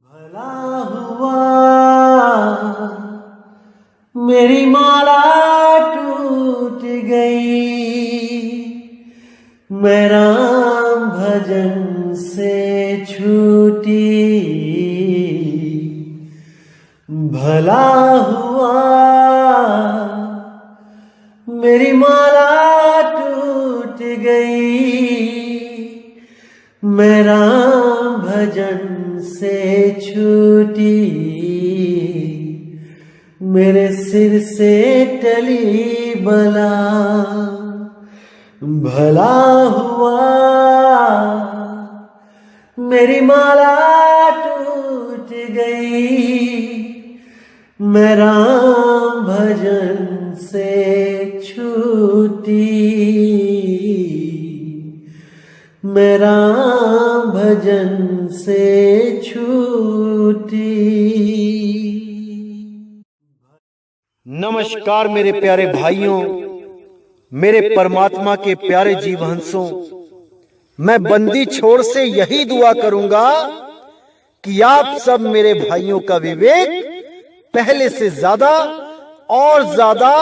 भला हुआ मेरी माला टूट गई, मैं राम भजन से छूटी। भला हुआ मेरी माला टूट गई, मैं राम भजन से छूटी। मेरे सिर से टली बला, भला हुआ मेरी माला टूट गई, मैं राम भजन से छूटी। मैं राम भजन से छूटी। नमस्कार मेरे प्यारे भाइयों, मेरे परमात्मा के प्यारे जीवहंसों। मैं बंदी छोड़ से यही दुआ करूंगा कि आप सब मेरे भाइयों का विवेक पहले से ज्यादा और ज्यादा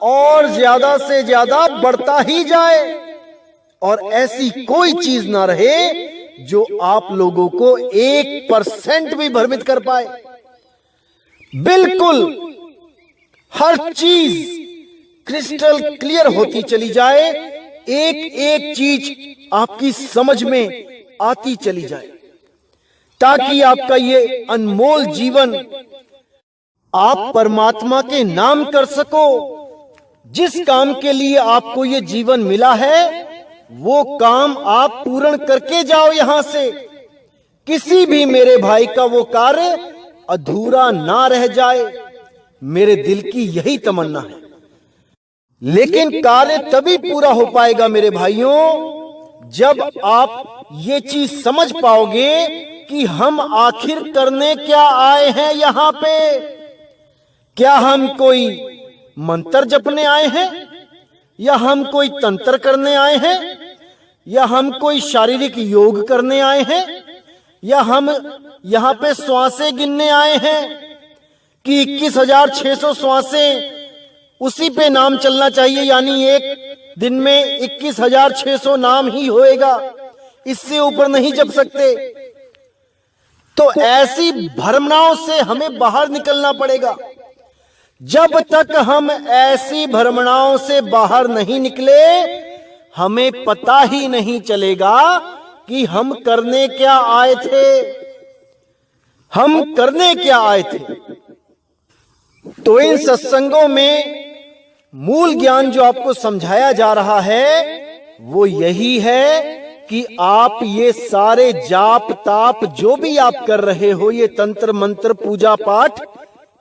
और ज्यादा से ज्यादा बढ़ता ही जाए, और ऐसी कोई चीज ना रहे जो आप लोगों को 1% भी भ्रमित कर पाए। बिल्कुल हर चीज क्रिस्टल क्लियर होती चली जाए, एक एक चीज आपकी समझ में आती चली जाए, ताकि आपका ये अनमोल जीवन आप परमात्मा के नाम कर सको। जिस काम के लिए आपको ये जीवन मिला है वो काम आप पूर्ण करके जाओ। यहां से किसी भी मेरे भाई का वो कार्य अधूरा ना रह जाए, मेरे दिल की यही तमन्ना है। लेकिन कार्य तभी पूरा हो पाएगा मेरे भाइयों, जब आप ये चीज समझ पाओगे कि हम आखिर करने क्या आए हैं यहां पे। क्या हम कोई मंत्र जपने आए हैं, या हम कोई तंत्र करने आए हैं, या हम कोई शारीरिक योग करने आए हैं, या हम यहां पे श्वासें गिनने आए हैं कि 21,600 श्वासें उसी पे नाम चलना चाहिए, यानी एक दिन में 21,600 नाम ही होएगा, इससे ऊपर नहीं जप सकते। तो ऐसी भ्रमणाओं से हमें बाहर निकलना पड़ेगा। जब तक हम ऐसी भ्रमणाओं से बाहर नहीं निकले, हमें पता ही नहीं चलेगा कि हम करने क्या आए थे। हम करने क्या आए थे। तो इन सत्संगों में मूल ज्ञान जो आपको समझाया जा रहा है वो यही है कि आप ये सारे जाप ताप जो भी आप कर रहे हो, ये तंत्र मंत्र पूजा पाठ,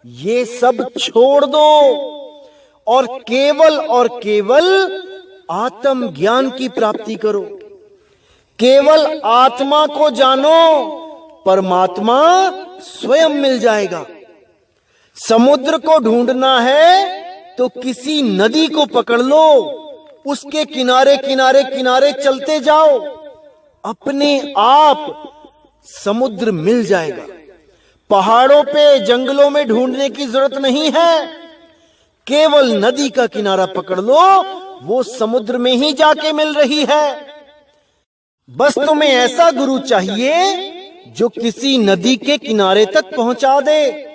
ये सब छोड़ दो और केवल आत्म ज्ञान की प्राप्ति करो। केवल आत्मा को जानो, परमात्मा स्वयं मिल जाएगा। समुद्र को ढूंढना है तो किसी नदी को पकड़ लो, उसके किनारे किनारे किनारे चलते जाओ, अपने आप समुद्र मिल जाएगा। पहाड़ों पे जंगलों में ढूंढने की जरूरत नहीं है, केवल नदी का किनारा पकड़ लो, वो समुद्र में ही जाके मिल रही है। बस तुम्हें ऐसा गुरु चाहिए जो किसी नदी के किनारे तक पहुंचा दे,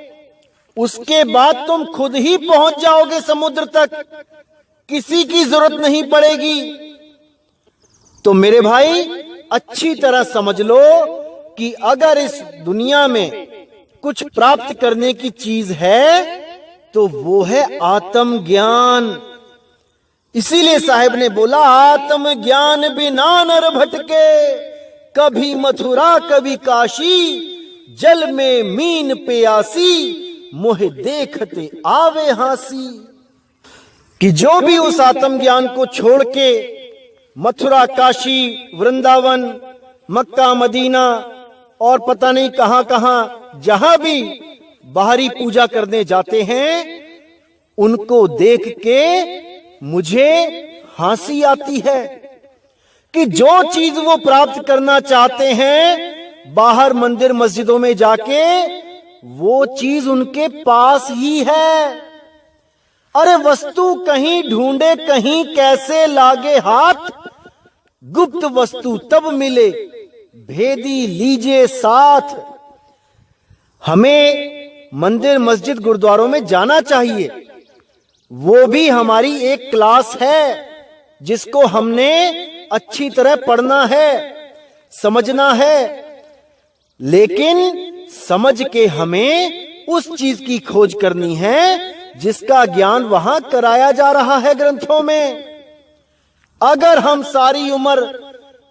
उसके बाद तुम खुद ही पहुंच जाओगे समुद्र तक, किसी की जरूरत नहीं पड़ेगी। तो मेरे भाई अच्छी तरह समझ लो कि अगर इस दुनिया में कुछ प्राप्त करने की चीज है तो वो है आत्म ज्ञान। इसीलिए साहिब ने बोला, आत्म ज्ञान बिना नर भटके, कभी मथुरा कभी काशी, जल में मीन प्यासी, मोहे देखते आवे हासी। कि जो भी उस आत्म ज्ञान को छोड़ के मथुरा काशी वृंदावन मक्का मदीना और पता नहीं कहां कहां जहां भी बाहरी पूजा करने जाते हैं, उनको देख के मुझे हंसी आती है कि जो चीज वो प्राप्त करना चाहते हैं बाहर मंदिर मस्जिदों में जाके वो चीज उनके पास ही है। अरे वस्तु कहीं ढूंढे कहीं कैसे लागे हाथ, गुप्त वस्तु तब मिले भेदी लीजिए साथ। हमें मंदिर मस्जिद गुरुद्वारों में जाना चाहिए, वो भी हमारी एक क्लास है जिसको हमने अच्छी तरह पढ़ना है, समझना है। लेकिन समझ के हमें उस चीज की खोज करनी है जिसका ज्ञान वहां कराया जा रहा है ग्रंथों में। अगर हम सारी उम्र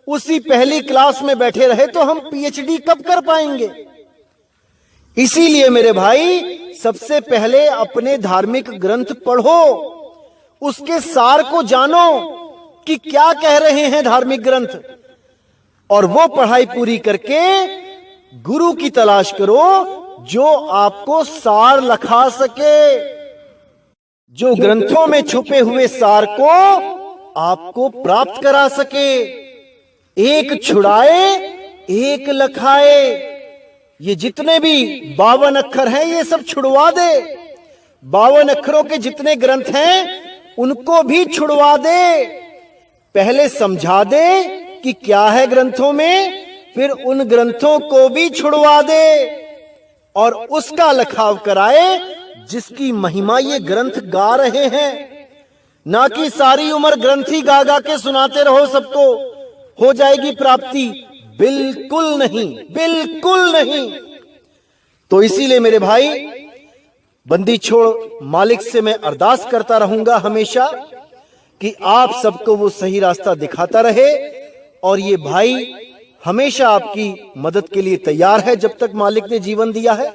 उसी पहली क्लास में बैठे रहे तो हम पीएचडी कब कर पाएंगे? इसीलिए मेरे भाई, सबसे पहले अपने धार्मिक ग्रंथ पढ़ो, उसके सार को जानो कि क्या कह रहे हैं धार्मिक ग्रंथ, और वो पढ़ाई पूरी करके गुरु की तलाश करो जो आपको सार लखा सके, जो ग्रंथों में छुपे हुए सार को आपको प्राप्त करा सके। एक छुड़ाए एक लखाए, ये जितने भी 52 अक्षर हैं ये सब छुड़वा दे। 52 अक्षरों के जितने ग्रंथ हैं उनको भी छुड़वा दे। पहले समझा दे कि क्या है ग्रंथों में, फिर उन ग्रंथों को भी छुड़वा दे और उसका लखाव कराए जिसकी महिमा ये ग्रंथ गा रहे हैं। ना कि सारी उम्र ग्रंथ ही गा गा के सुनाते रहो सबको, हो जाएगी प्राप्ति। बिल्कुल नहीं, बिल्कुल नहीं। तो इसीलिए मेरे भाई, बंदी छोड़ मालिक से मैं अरदास करता रहूंगा हमेशा कि आप सबको वो सही रास्ता दिखाता रहे, और ये भाई हमेशा आपकी मदद के लिए तैयार है। जब तक मालिक ने जीवन दिया है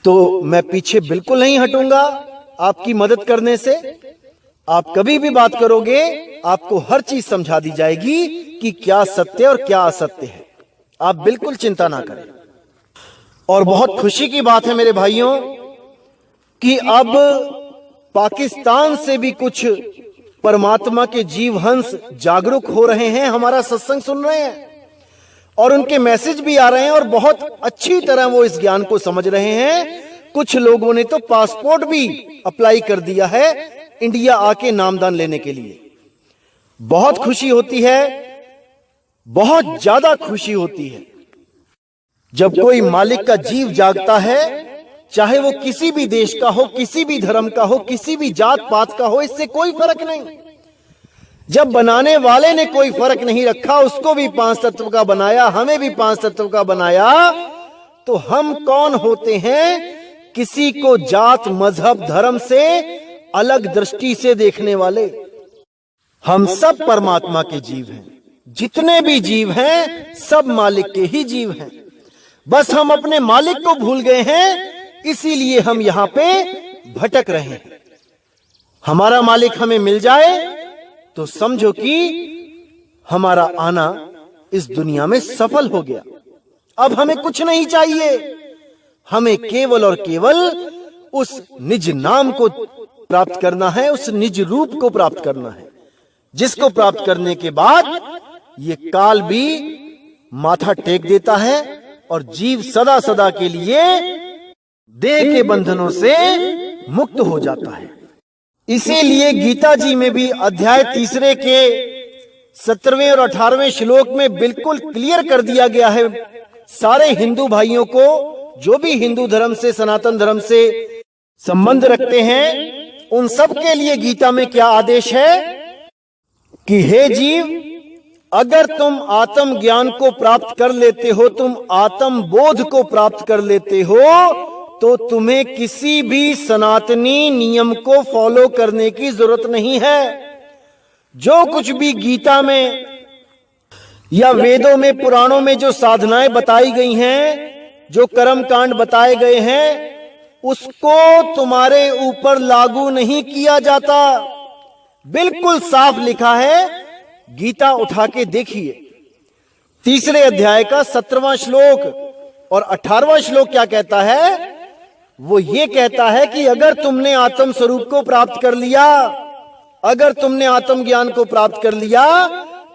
तो मैं पीछे बिल्कुल नहीं हटूंगा आपकी मदद करने से। आप कभी भी बात करोगे आपको हर चीज समझा दी जाएगी कि क्या सत्य और क्या असत्य है। आप बिल्कुल चिंता ना करें। और बहुत खुशी की बात है मेरे भाइयों कि अब पाकिस्तान से भी कुछ परमात्मा के जीव हंस जागरूक हो रहे हैं, हमारा सत्संग सुन रहे हैं और उनके मैसेज भी आ रहे हैं और बहुत अच्छी तरह वो इस ज्ञान को समझ रहे हैं। कुछ लोगों ने तो पासपोर्ट भी अप्लाई कर दिया है इंडिया आके नामदान लेने के लिए। बहुत खुशी होती है, बहुत ज्यादा खुशी होती है जब कोई मालिक का जीव जागता है, चाहे वो किसी भी देश का हो, किसी भी धर्म का हो, किसी भी जात पात का हो, इससे कोई फर्क नहीं। जब बनाने वाले ने कोई फर्क नहीं रखा, उसको भी 5 तत्व का बनाया, हमें भी 5 तत्व का बनाया, तो हम कौन होते हैं किसी को जात मजहब धर्म से अलग दृष्टि से देखने वाले? हम सब परमात्मा के जीव हैं। जितने भी जीव हैं सब मालिक के ही जीव हैं। बस हम अपने मालिक को भूल गए हैं, इसीलिए हम यहां पे भटक रहे हैं। हमारा मालिक हमें मिल जाए तो समझो कि हमारा आना इस दुनिया में सफल हो गया। अब हमें कुछ नहीं चाहिए, हमें केवल और केवल उस निज नाम को प्राप्त करना है, उस निज रूप को प्राप्त करना है, जिसको प्राप्त करने के बाद ये काल भी माथा टेक देता है और जीव सदा सदा के लिए देह के बंधनों से मुक्त हो जाता है। इसीलिए गीता जी में भी अध्याय 3 के 17वें और 18वें श्लोक में बिल्कुल क्लियर कर दिया गया है सारे हिंदू भाइयों को, जो भी हिंदू धर्म से सनातन धर्म से संबंध रखते हैं, उन सब के लिए गीता में क्या आदेश है कि हे जीव, अगर तुम आत्म ज्ञान को प्राप्त कर लेते हो, तुम आत्म बोध को प्राप्त कर लेते हो, तो तुम्हें किसी भी सनातनी नियम को फॉलो करने की जरूरत नहीं है। जो कुछ भी गीता में या वेदों में पुराणों में जो साधनाएं बताई गई हैं, जो कर्म कांड बताए गए हैं, उसको तुम्हारे ऊपर लागू नहीं किया जाता। बिल्कुल साफ लिखा है, गीता उठा के देखिए। 3 अध्याय का 17वां श्लोक और 18वां श्लोक क्या कहता है? वो ये कहता है कि अगर तुमने आत्म स्वरूप को प्राप्त कर लिया, अगर तुमने आत्म ज्ञान को प्राप्त कर लिया,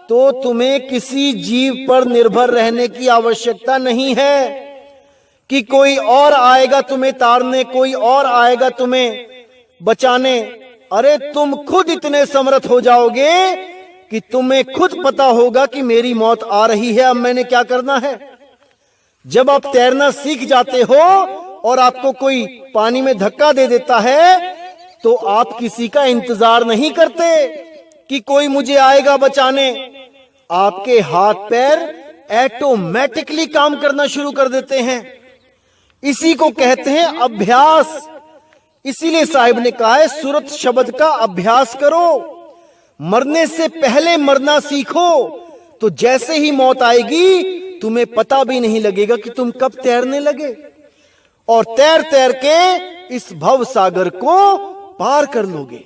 तो तुम्हें किसी जीव पर निर्भर रहने की आवश्यकता नहीं है कि कोई और आएगा तुम्हें तारने, कोई और आएगा तुम्हें बचाने। अरे तुम खुद इतने समर्थ हो जाओगे कि तुम्हें खुद पता होगा कि मेरी मौत आ रही है, अब मैंने क्या करना है। जब आप तैरना सीख जाते हो और आपको कोई पानी में धक्का दे देता है तो आप किसी का इंतजार नहीं करते कि कोई मुझे आएगा बचाने। आपके हाथ पैर ऑटोमेटिकली काम करना शुरू कर देते हैं। इसी को कहते हैं अभ्यास। इसीलिए साहिब ने कहा है सूरत शब्द का अभ्यास करो, मरने से पहले मरना सीखो, तो जैसे ही मौत आएगी तुम्हें पता भी नहीं लगेगा कि तुम कब तैरने लगे, और तैर तैर के इस भव सागर को पार कर लोगे।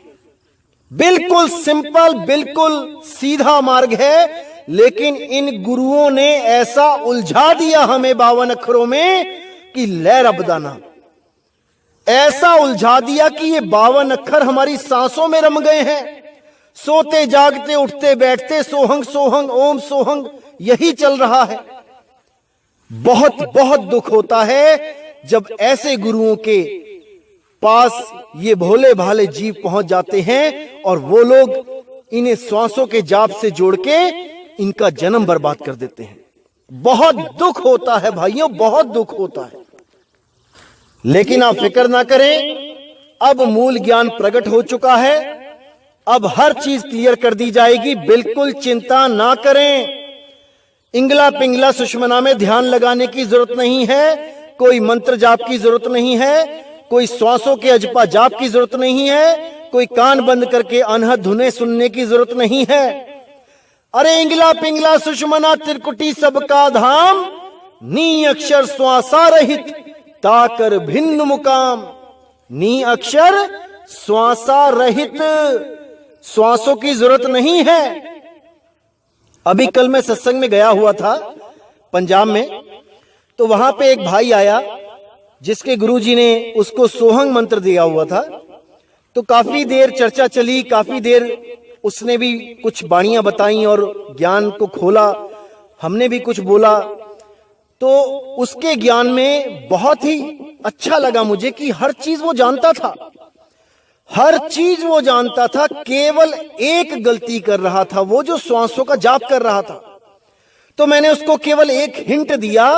बिल्कुल सिंपल, बिल्कुल सीधा मार्ग है, लेकिन इन गुरुओं ने ऐसा उलझा दिया हमें 52 अक्षरों में कि लय रबदाना, ऐसा उलझा दिया कि ये 52 अक्षर हमारी सांसों में रम गए हैं। सोते जागते उठते बैठते सोहंग सोहंग ओम सोहंग यही चल रहा है। बहुत बहुत दुख होता है जब ऐसे गुरुओं के पास ये भोले भाले जीव पहुंच जाते हैं और वो लोग इन्हें श्वासों के जाप से जोड़ के इनका जन्म बर्बाद कर देते हैं। बहुत दुख होता है भाइयों, बहुत दुख होता है। लेकिन आप फिक्र ना करें, अब मूल ज्ञान प्रकट हो चुका है, अब हर चीज क्लियर कर दी जाएगी, बिल्कुल चिंता ना करें। इंगला पिंगला सुषमना में ध्यान लगाने की जरूरत नहीं है, कोई मंत्र जाप की जरूरत नहीं है, कोई श्वासों के अजपा जाप की जरूरत नहीं है, कोई कान बंद करके अनहद धुने सुनने की जरूरत नहीं है। अरे इंगला पिंगला सुषमना त्रिकुटी सबका धाम, नी अक्षर श्वासा रहित ताकर भिन्न मुकाम। नी अक्षर श्वासा रहित, श्वासों की जरूरत नहीं है। अभी कल मैं सत्संग में गया हुआ था पंजाब में, तो वहां पे एक भाई आया जिसके गुरुजी ने उसको सोहंग मंत्र दिया हुआ था। तो काफी देर चर्चा चली, काफी देर उसने भी कुछ बाणियां बताई और ज्ञान को खोला, हमने भी कुछ बोला। तो उसके ज्ञान में बहुत ही अच्छा लगा मुझे कि हर चीज वो जानता था, हर चीज वो जानता था, केवल एक गलती कर रहा था, वो जो श्वासों का जाप कर रहा था। तो मैंने उसको केवल एक हिंट दिया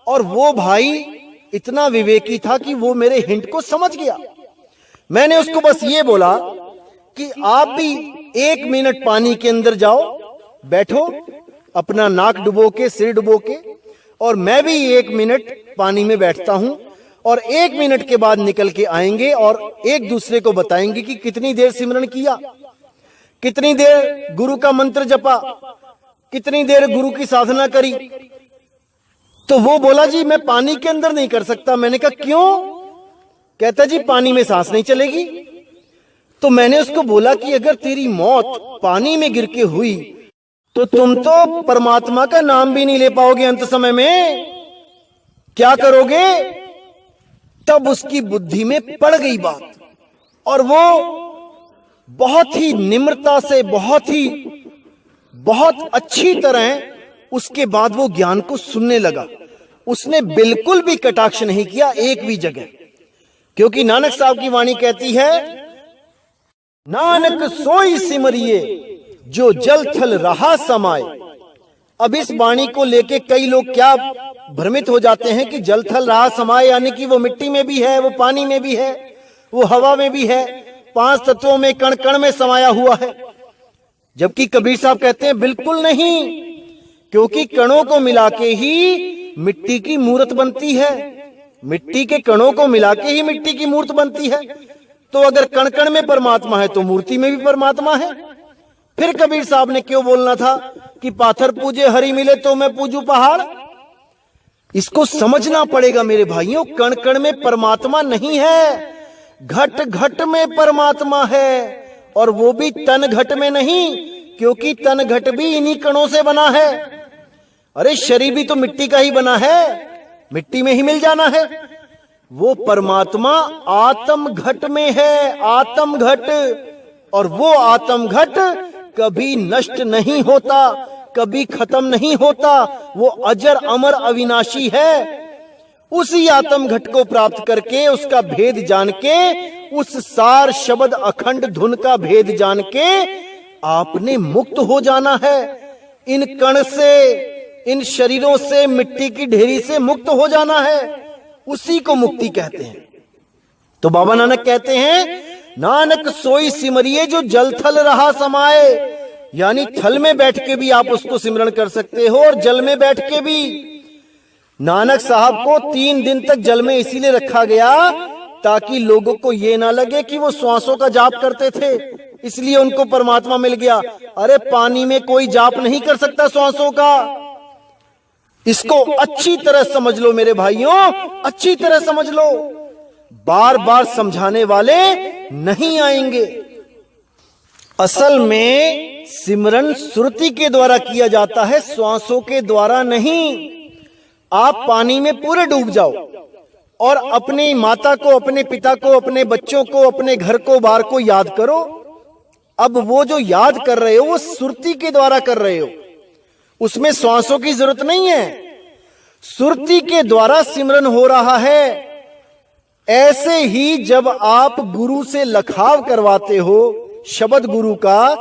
और वो भाई इतना विवेकी था कि वो मेरे हिंट को समझ गया। मैंने उसको बस ये बोला कि आप भी 1 मिनट पानी के अंदर जाओ, बैठो अपना नाक डुबो के, सिर डुबो के, और मैं भी 1 मिनट पानी में बैठता हूं, और 1 मिनट के बाद निकल के आएंगे और एक दूसरे को बताएंगे कि कितनी देर सिमरन किया, कितनी देर गुरु का मंत्र जपा, कितनी देर गुरु की साधना करी। तो वो बोला जी मैं पानी के अंदर नहीं कर सकता। मैंने कहा क्यों? कहता जी पानी में सांस नहीं चलेगी। तो मैंने उसको बोला कि अगर तेरी मौत पानी में गिर के हुई तो तुम तो परमात्मा का नाम भी नहीं ले पाओगे अंत समय में, क्या करोगे? तब उसकी बुद्धि में पड़ गई बात और वो बहुत ही निम्रता से, बहुत अच्छी तरह उसके बाद वो ज्ञान को सुनने लगा। उसने बिल्कुल भी कटाक्ष नहीं किया एक भी जगह, क्योंकि नानक साहब की वाणी कहती है, नानक सोई सिमरिए जो जल थल रहा समाए। अब इस वाणी को लेके कई लोग क्या भ्रमित हो जाते हैं कि जल थल रहा समाए यानी कि वो मिट्टी में भी है, वो पानी में भी है, वो हवा में भी है, 5 तत्वों में कण कण में समाया हुआ है। जबकि कबीर साहब कहते हैं बिल्कुल नहीं, क्योंकि कणों को मिला के ही मिट्टी की मूर्त बनती है, मिट्टी के कणों को मिला के ही मिट्टी की मूर्त बनती है। तो अगर कण कण में परमात्मा है तो मूर्ति में भी परमात्मा है। फिर कबीर साहब ने क्यों बोलना था कि पाथर पूजे हरि मिले तो मैं पूजू पहाड़? इसको समझना पड़ेगा मेरे भाइयों, कण कण में परमात्मा नहीं है, घट घट में परमात्मा है, और वो भी तन घट में नहीं, क्योंकि तन घट भी इन्हीं कणों से बना है। अरे शरीर भी तो मिट्टी का ही बना है, मिट्टी में ही मिल जाना है। वो परमात्मा आत्म घट में है, आत्म घट, और वो आत्म घट कभी नष्ट नहीं होता, कभी खत्म नहीं होता, वो अजर अमर अविनाशी है। उसी आत्म घट को प्राप्त करके, उसका भेद जान के, उस सार शब्द अखंड धुन का भेद जान के आपने मुक्त हो जाना है। इन कण से, इन शरीरों से, मिट्टी की ढेरी से मुक्त हो जाना है। उसी को मुक्ति कहते हैं। तो बाबा नानक कहते हैं, नानक सोई सिमरिए जो जल थल रहा समाए, यानी थल में बैठ के भी आप उसको सिमरण कर सकते हो और जल में बैठ के भी। नानक साहब को 3 दिन तक जल में इसीलिए रखा गया ताकि लोगों को ये ना लगे कि वो श्वासों का जाप करते थे, इसलिए उनको परमात्मा मिल गया। अरे पानी में कोई जाप नहीं कर सकता श्वासों का। इसको अच्छी तरह समझ लो मेरे भाइयों, अच्छी तरह समझ लो। बार बार समझाने वाले नहीं आएंगे। असल में सिमरन सुरति के द्वारा किया जाता है, श्वासों के द्वारा नहीं। आप पानी में पूरे डूब जाओ और अपनी माता को, अपने पिता को, अपने बच्चों को, अपने घर को, बार को याद करो। अब वो जो याद कर रहे हो वो सुरति के द्वारा कर रहे हो, उसमें श्वासों की जरूरत नहीं है। सुरति के द्वारा सिमरन हो रहा है। ऐसे ही जब आप गुरु से लखाव करवाते हो शब्द गुरु का,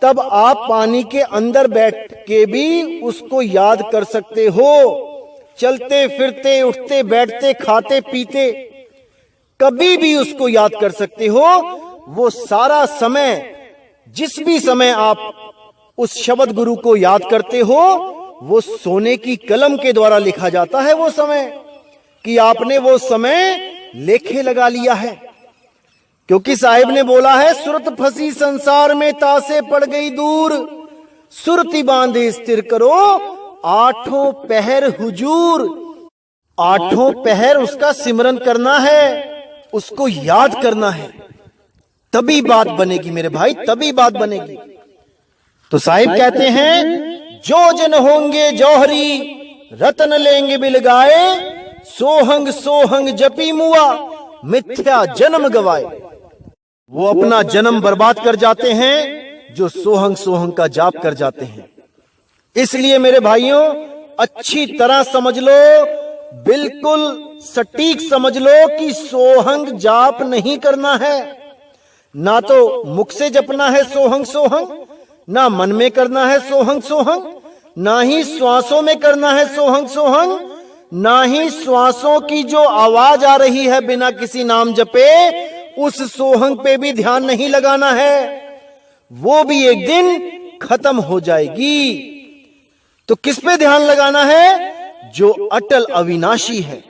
तब आप पानी के अंदर बैठ के भी उसको याद कर सकते हो। चलते फिरते, उठते बैठते, खाते पीते, कभी भी उसको याद कर सकते हो। वो सारा समय, जिस भी समय आप उस शब्द गुरु को याद करते हो, वो सोने की कलम के द्वारा लिखा जाता है। वो समय कि आपने वो समय लेखे लगा लिया है, क्योंकि साहिब ने बोला है, सुरत फंसी संसार में तासे पड़ गई दूर, सुरति बांधे स्थिर करो आठों पहर हुजूर। आठों पहर उसका सिमरन करना है, उसको याद करना है, तभी बात बनेगी मेरे भाई, तभी बात बनेगी। तो साहिब कहते हैं, जो जन होंगे जौहरी रतन लेंगे बिलगाए, सोहंग सोहंग जपी मुआ मिथ्या जन्म गवाए। वो अपना जन्म बर्बाद कर जाते हैं जो सोहंग सोहंग का जाप कर जाते हैं। इसलिए मेरे भाइयों, अच्छी तरह समझ लो, बिल्कुल सटीक समझ लो कि सोहंग जाप नहीं करना है। ना तो मुख से जपना है सोहंग सोहंग, ना मन में करना है सोहंग सोहंग, ना ही श्वासों में करना है सोहंग सोहंग, ना ही श्वासों की जो आवाज आ रही है बिना किसी नाम जपे, उस सोहंग पे भी ध्यान नहीं लगाना है। वो भी एक दिन खत्म हो जाएगी। तो किस पे ध्यान लगाना है? जो अटल अविनाशी है,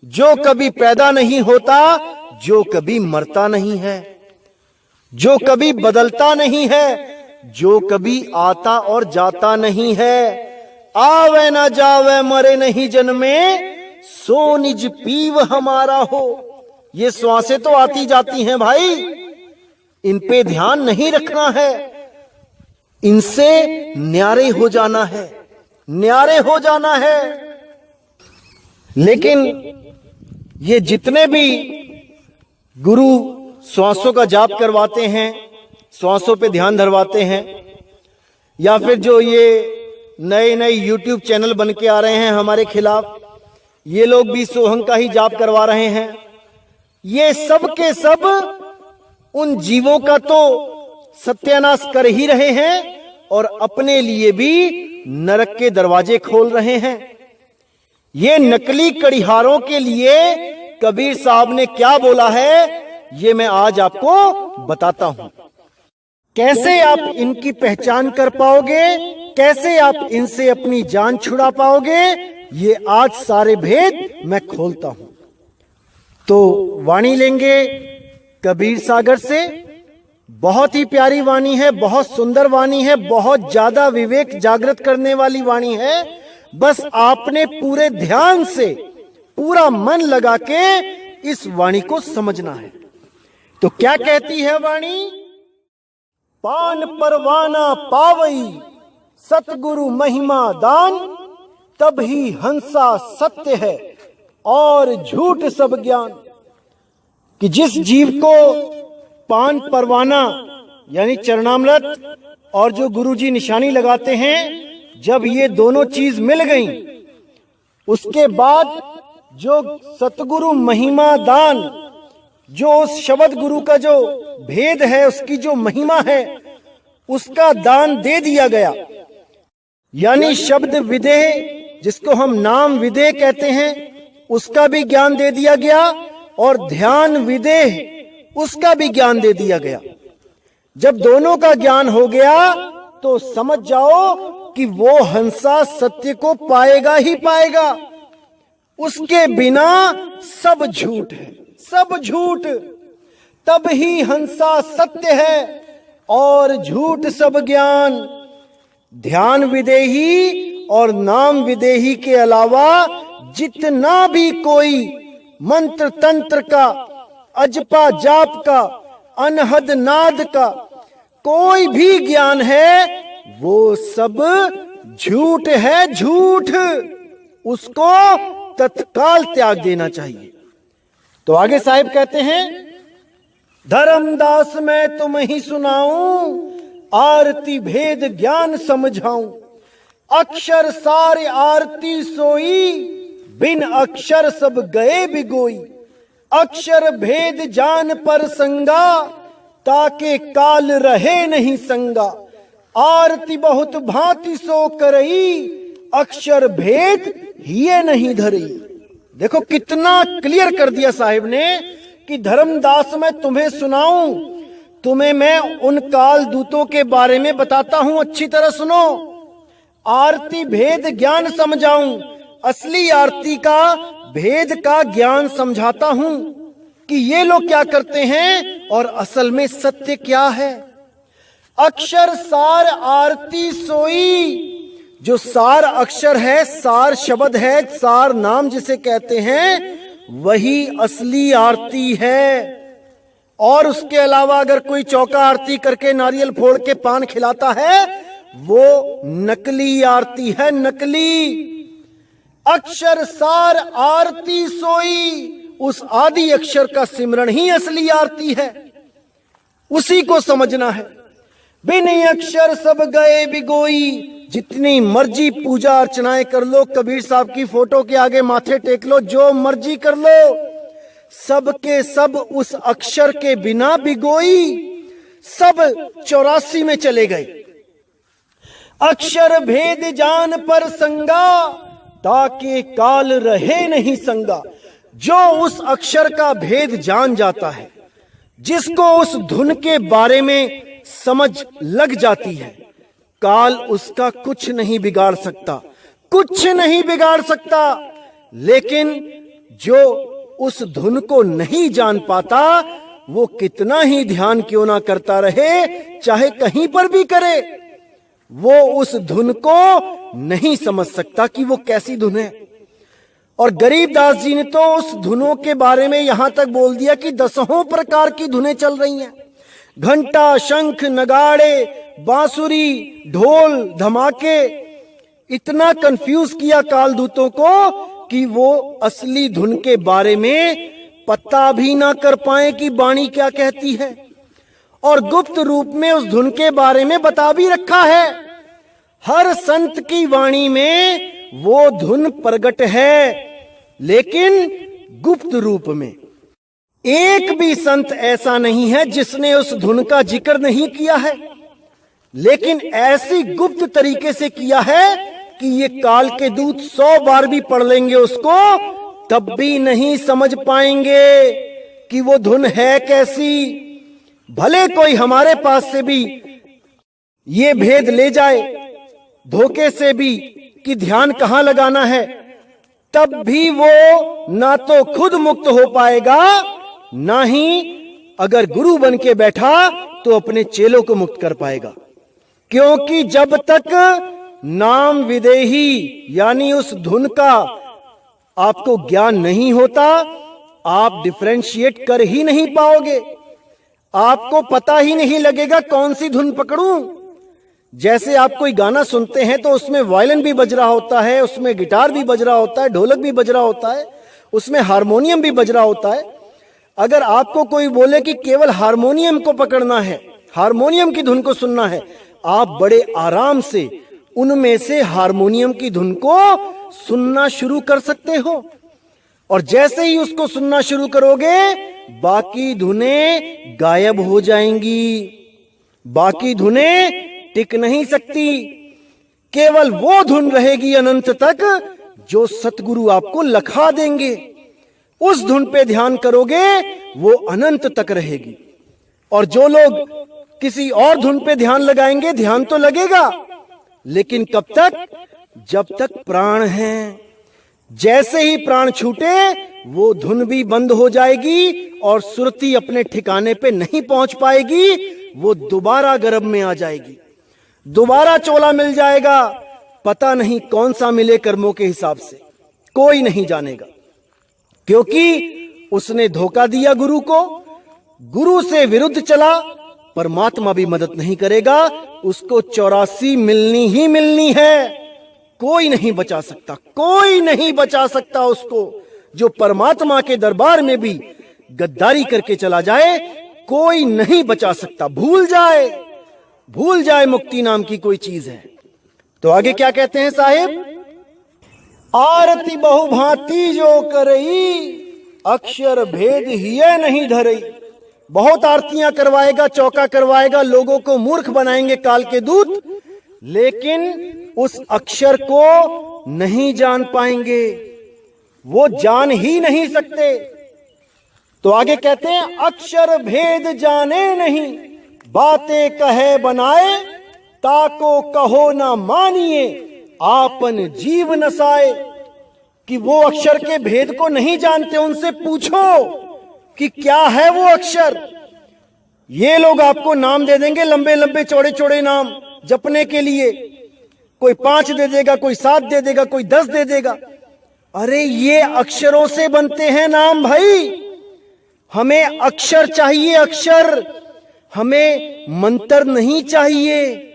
जो कभी पैदा नहीं होता, जो कभी मरता नहीं है, जो कभी बदलता नहीं है, जो कभी आता और जाता नहीं है। आवे ना जावे मरे नहीं जन्मे, सो निज पीव हमारा हो। ये श्वासें तो आती जाती हैं भाई, इन पे ध्यान नहीं रखना है, इनसे न्यारे हो जाना है, न्यारे हो जाना है। लेकिन ये जितने भी गुरु श्वासों का जाप करवाते हैं, श्वासों पे ध्यान धरवाते हैं, या फिर जो ये नए नए YouTube चैनल बन के आ रहे हैं हमारे खिलाफ, ये लोग भी सोहंग का ही जाप करवा रहे हैं। ये सब के सब उन जीवों का तो सत्यानाश कर ही रहे हैं और अपने लिए भी नरक के दरवाजे खोल रहे हैं। ये नकली कड़िहारों के लिए कबीर साहब ने क्या बोला है, ये मैं आज आपको बताता हूं। कैसे आप इनकी पहचान कर पाओगे, कैसे आप इनसे अपनी जान छुड़ा पाओगे, ये आज सारे भेद मैं खोलता हूं। तो वाणी लेंगे कबीर सागर से। बहुत ही प्यारी वाणी है, बहुत सुंदर वाणी है, बहुत ज्यादा विवेक जागृत करने वाली वाणी है। बस आपने पूरे ध्यान से, पूरा मन लगा के इस वाणी को समझना है। तो क्या कहती है वाणी? पान परवाना पावई सतगुरु महिमा दान, तब ही हंसा सत्य है और झूठ सब ज्ञान। कि जिस जीव को पान परवाना यानी चरणामृत और जो गुरुजी निशानी लगाते हैं, जब ये दोनों चीज मिल गई, उसके बाद जो सतगुरु महिमा दान, जो उस शब्द गुरु का जो भेद है, उसकी जो महिमा है, उसका दान दे दिया गया। यानी शब्द विदेह, जिसको हम नाम विदेह कहते हैं, उसका भी ज्ञान दे दिया गया, और ध्यान विदेह, उसका भी ज्ञान दे दिया गया। जब दोनों का ज्ञान हो गया तो समझ जाओ कि वो हंसा सत्य को पाएगा ही पाएगा। उसके बिना सब झूठ है, सब झूठ। तब ही हंसा सत्य है और झूठ सब ज्ञान। ध्यान विदेही और नाम विदेही के अलावा जितना भी कोई मंत्र तंत्र का, अजपा जाप का, अनहद नाद का कोई भी ज्ञान है, वो सब झूठ है, झूठ। उसको तत्काल त्याग देना चाहिए। तो आगे साहिब कहते हैं, धर्मदास मैं तुम ही सुनाऊं, आरती भेद ज्ञान समझाऊं। अक्षर सारे आरती सोई, बिन अक्षर सब गए बिगोई। अक्षर भेद जान पर संगा, ताके काल रहे नहीं संगा। आरती बहुत भांति सो करई, अक्षर भेद हिये नहीं धरई। देखो कितना क्लियर कर दिया साहिब ने कि धर्मदास मैं तुम्हें सुनाऊं, तुम्हें मैं उन काल दूतों के बारे में बताता हूं, अच्छी तरह सुनो। आरती भेद ज्ञान समझाऊं, असली आरती का भेद का ज्ञान समझाता हूं कि ये लोग क्या करते हैं और असल में सत्य क्या है। अक्षर सार आरती सोई, जो सार अक्षर है, सार शब्द है, सार नाम जिसे कहते हैं, वही असली आरती है। और उसके अलावा अगर कोई चौका आरती करके नारियल फोड़ के पान खिलाता है, वो नकली आरती है, नकली। अक्षर सार आरती सोई, उस आदि अक्षर का सिमरण ही असली आरती है, उसी को समझना है। बिन अक्षर सब गए बिगोई, जितनी मर्जी पूजा अर्चनाएं कर लो, कबीर साहब की फोटो के आगे माथे टेक लो, जो मर्जी कर लो, सब के सब उस अक्षर के बिना बिगोई, सब 84 में चले गए। अक्षर भेद जान पर संगा, ताके काल रहे नहीं संगा। जो उस अक्षर का भेद जान जाता है, जिसको उस धुन के बारे में समझ लग जाती है, काल उसका कुछ नहीं बिगाड़ सकता, कुछ नहीं बिगाड़ सकता। लेकिन जो उस धुन को नहीं जान पाता, वो कितना ही ध्यान क्यों ना करता रहे, चाहे कहीं पर भी करे, वो उस धुन को नहीं समझ सकता कि वो कैसी धुन है। और गरीबदास जी ने तो उस धुनों के बारे में यहां तक बोल दिया कि 10 प्रकार की धुनें चल रही हैं। घंटा, शंख, नगाड़े, बांसुरी, ढोल, धमाके, इतना कंफ्यूज किया कालदूतों को कि वो असली धुन के बारे में पता भी ना कर पाए कि वाणी क्या कहती है। और गुप्त रूप में उस धुन के बारे में बता भी रखा है। हर संत की वाणी में वो धुन प्रगट है, लेकिन गुप्त रूप में। एक भी संत ऐसा नहीं है जिसने उस धुन का जिक्र नहीं किया है, लेकिन ऐसी गुप्त तरीके से किया है कि ये काल के दूत 100 बार भी पढ़ लेंगे उसको, तब भी नहीं समझ पाएंगे कि वो धुन है कैसी। भले कोई हमारे पास से भी ये भेद ले जाए धोखे से भी कि ध्यान कहां लगाना है, तब भी वो ना तो खुद मुक्त हो पाएगा, ना ही अगर गुरु बन के बैठा तो अपने चेलों को मुक्त कर पाएगा। क्योंकि जब तक नाम विदेही यानी उस धुन का आपको ज्ञान नहीं होता, आप डिफरेंशिएट कर ही नहीं पाओगे। आपको पता ही नहीं लगेगा कौन सी धुन पकड़ूं। जैसे आप कोई गाना सुनते हैं तो उसमें वायलिन भी बज रहा होता है, उसमें गिटार भी बज रहा होता है, ढोलक भी बज रहा होता है, उसमें हारमोनियम भी बज रहा होता है। अगर आपको कोई बोले कि केवल हारमोनियम को पकड़ना है हारमोनियम की धुन को सुनना है, आप बड़े आराम से उनमें से हारमोनियम की धुन को सुनना शुरू कर सकते हो। और जैसे ही उसको सुनना शुरू करोगे, बाकी धुनें गायब हो जाएंगी। बाकी धुनें टिक नहीं सकती। केवल वो धुन रहेगी अनंत तक जो सतगुरु आपको लखा देंगे। उस धुन पे ध्यान करोगे, वो अनंत तक रहेगी। और जो लोग किसी और धुन पे ध्यान लगाएंगे, ध्यान तो लगेगा, लेकिन कब तक? जब तक प्राण है। जैसे ही प्राण छूटे, वो धुन भी बंद हो जाएगी और सुरती अपने ठिकाने पे नहीं पहुंच पाएगी। वो दोबारा गर्भ में आ जाएगी, दोबारा चोला मिल जाएगा। पता नहीं कौन सा मिले कर्मों के हिसाब से, कोई नहीं जानेगा, क्योंकि उसने धोखा दिया गुरु को। गुरु से विरुद्ध चला, परमात्मा भी मदद नहीं करेगा। उसको 84 मिलनी ही मिलनी है। कोई नहीं बचा सकता, कोई नहीं बचा सकता उसको। जो परमात्मा के दरबार में भी गद्दारी करके चला जाए, कोई नहीं बचा सकता। भूल जाए, भूल जाए मुक्ति नाम की कोई चीज है। तो आगे क्या कहते हैं साहिब? आरती बहुभांति जो करई, अक्षर भेद हिय नहीं धरई। बहुत आरतियां करवाएगा, चौका करवाएगा, लोगों को मूर्ख बनाएंगे काल के दूत, लेकिन उस अक्षर को नहीं जान पाएंगे, वो जान ही नहीं सकते। तो आगे कहते हैं, अक्षर भेद जाने नहीं, बातें कहे बनाए, ताको कहो ना मानिए, आपन जीव नसाए। कि वो अक्षर के भेद को नहीं जानते, उनसे पूछो कि क्या है वो अक्षर। ये लोग आपको नाम दे देंगे, लंबे लंबे चौड़े चौड़े नाम जपने के लिए। कोई 5 दे देगा, कोई 7 दे देगा, कोई 10 दे देगा। अरे ये अक्षरों से बनते हैं नाम भाई। हमें अक्षर चाहिए, अक्षर। हमें मंत्र नहीं चाहिए,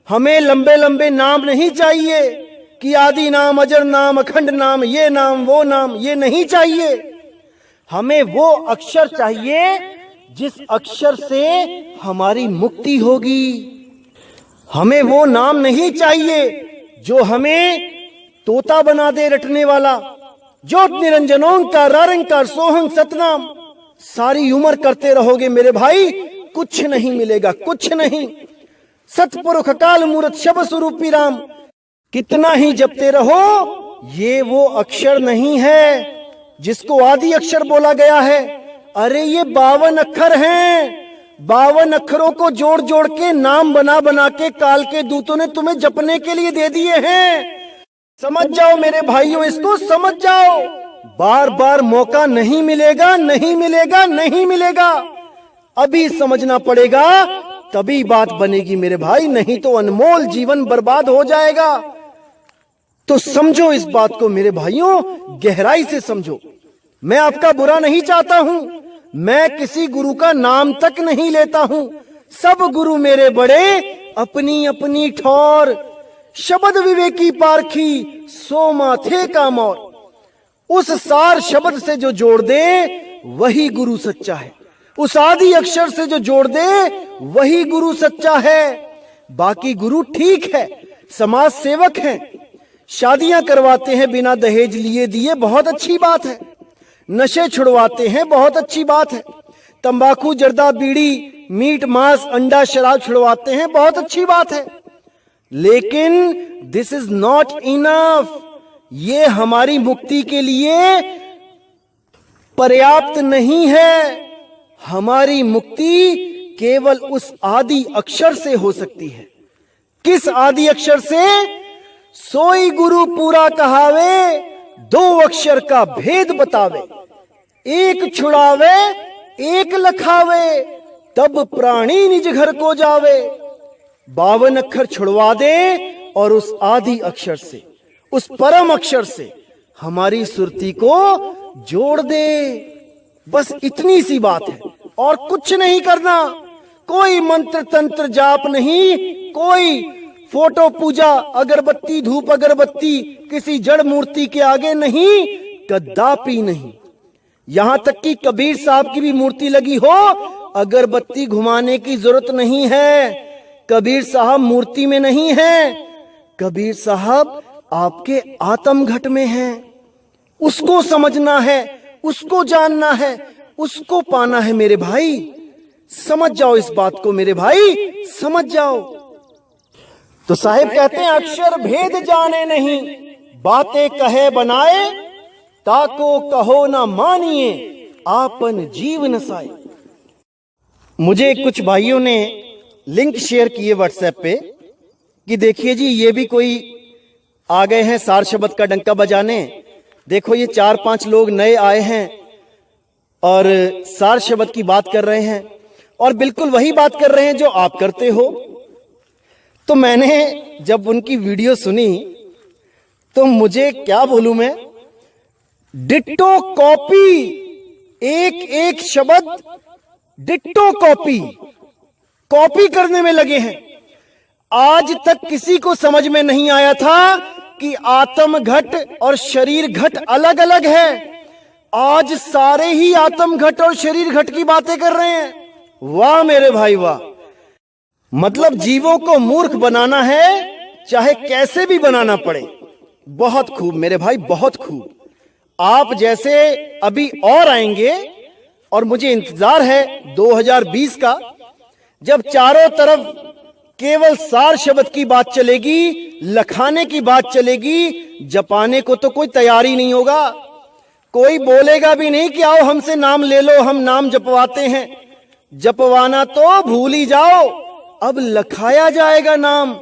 हमें लंबे लंबे नाम नहीं चाहिए कि आदि नाम, अजर नाम, अखंड नाम, ये नाम, वो नाम, ये नहीं चाहिए। हमें वो अक्षर चाहिए जिस अक्षर से हमारी मुक्ति होगी। हमें वो नाम नहीं चाहिए जो हमें तोता बना दे रटने वाला। ज्योत निरंजन ओंकार रंकार सोहं सतनाम सारी उम्र करते रहोगे मेरे भाई, कुछ नहीं मिलेगा, कुछ नहीं। सतपुरुष काल मूर्त शब स्वरूपी राम कितना ही जपते रहो, ये वो अक्षर नहीं है जिसको आदि अक्षर बोला गया है। अरे ये 52 अक्षर हैं। 52 अक्षरों को जोड़ जोड़ के नाम बना बना के काल के दूतों ने तुम्हें जपने के लिए दे दिए हैं। समझ जाओ मेरे भाइयों, इसको समझ जाओ। बार बार मौका नहीं मिलेगा, नहीं मिलेगा, नहीं मिलेगा। अभी समझना पड़ेगा, तभी बात बनेगी मेरे भाई, नहीं तो अनमोल जीवन बर्बाद हो जाएगा। तो समझो इस बात को मेरे भाइयों, गहराई से समझो। मैं आपका बुरा नहीं चाहता हूं, मैं किसी गुरु का नाम तक नहीं लेता हूं। सब गुरु मेरे बड़े, अपनी अपनी ठौर। शब्द विवेकी पारखी, सो माथे का मोर। उस सार शब्द से जो जोड़ दे वही गुरु सच्चा है। उस आदि अक्षर से जो जोड़ दे वही गुरु सच्चा है। बाकी गुरु ठीक है, समाज सेवक हैं, शादियां करवाते हैं बिना दहेज लिए दिए, बहुत अच्छी बात है। नशे छुड़वाते हैं, बहुत अच्छी बात है। तंबाकू, जर्दा, बीड़ी, मीट, मांस, अंडा, शराब छुड़वाते हैं, बहुत अच्छी बात है। लेकिन दिस इज नॉट इनफ। ये हमारी मुक्ति के लिए पर्याप्त नहीं है। हमारी मुक्ति केवल उस आदि अक्षर से हो सकती है। किस आदि अक्षर से? सोई गुरु पूरा कहावे, 2 अक्षर का भेद बतावे। एक छुड़ावे, एक लखावे, तब प्राणी निज घर को जावे। 52 अक्षर छुड़वा दे और उस आदि अक्षर से, उस परम अक्षर से हमारी सुरती को जोड़ दे। बस इतनी सी बात है, और कुछ नहीं करना। कोई मंत्र तंत्र जाप नहीं, कोई फोटो पूजा, अगरबत्ती, धूप अगरबत्ती किसी जड़ मूर्ति के आगे नहीं, कदापि नहीं। यहां तक कि कबीर साहब की भी मूर्ति लगी हो, अगरबत्ती घुमाने की जरूरत नहीं है। कबीर साहब मूर्ति में नहीं है, कबीर साहब आपके आत्मघट में हैं। उसको समझना है, उसको जानना है, उसको पाना है मेरे भाई। समझ जाओ इस बात को मेरे भाई, समझ जाओ। तो साहिब कहते हैं अक्षर भेद जाने नहीं, बातें कहे बनाए, ताको कहो ना मानिए, आपन जीव नसाए। मुझे कुछ भाइयों ने लिंक शेयर किए व्हाट्सएप पे कि देखिए जी ये भी कोई आ गए हैं सार शब्द का डंका बजाने। देखो ये 4-5 लोग नए आए हैं और सार शब्द की बात कर रहे हैं और बिल्कुल वही बात कर रहे हैं जो आप करते हो। तो मैंने जब उनकी वीडियो सुनी तो मुझे क्या बोलूं मैं, डिट्टो कॉपी, एक एक शब्द डिट्टो कॉपी करने में लगे हैं। आज तक किसी को समझ में नहीं आया था कि आत्म घट और शरीर घट अलग अलग है। आज सारे ही आत्म घट और शरीर घट की बातें कर रहे हैं। वाह मेरे भाई वाह। मतलब जीवों को मूर्ख बनाना है, चाहे कैसे भी बनाना पड़े। बहुत खूब मेरे भाई, बहुत खूब। आप जैसे अभी और आएंगे और मुझे इंतजार है 2020 का, जब चारों तरफ केवल सार शब्द की बात चलेगी, लखाने की बात चलेगी, जपाने को तो कोई तैयारी नहीं होगा। कोई बोलेगा भी नहीं कि आओ हमसे नाम ले लो, हम नाम जपवाते हैं। जपवाना तो भूल ही जाओ, अब लखाया जाएगा नाम।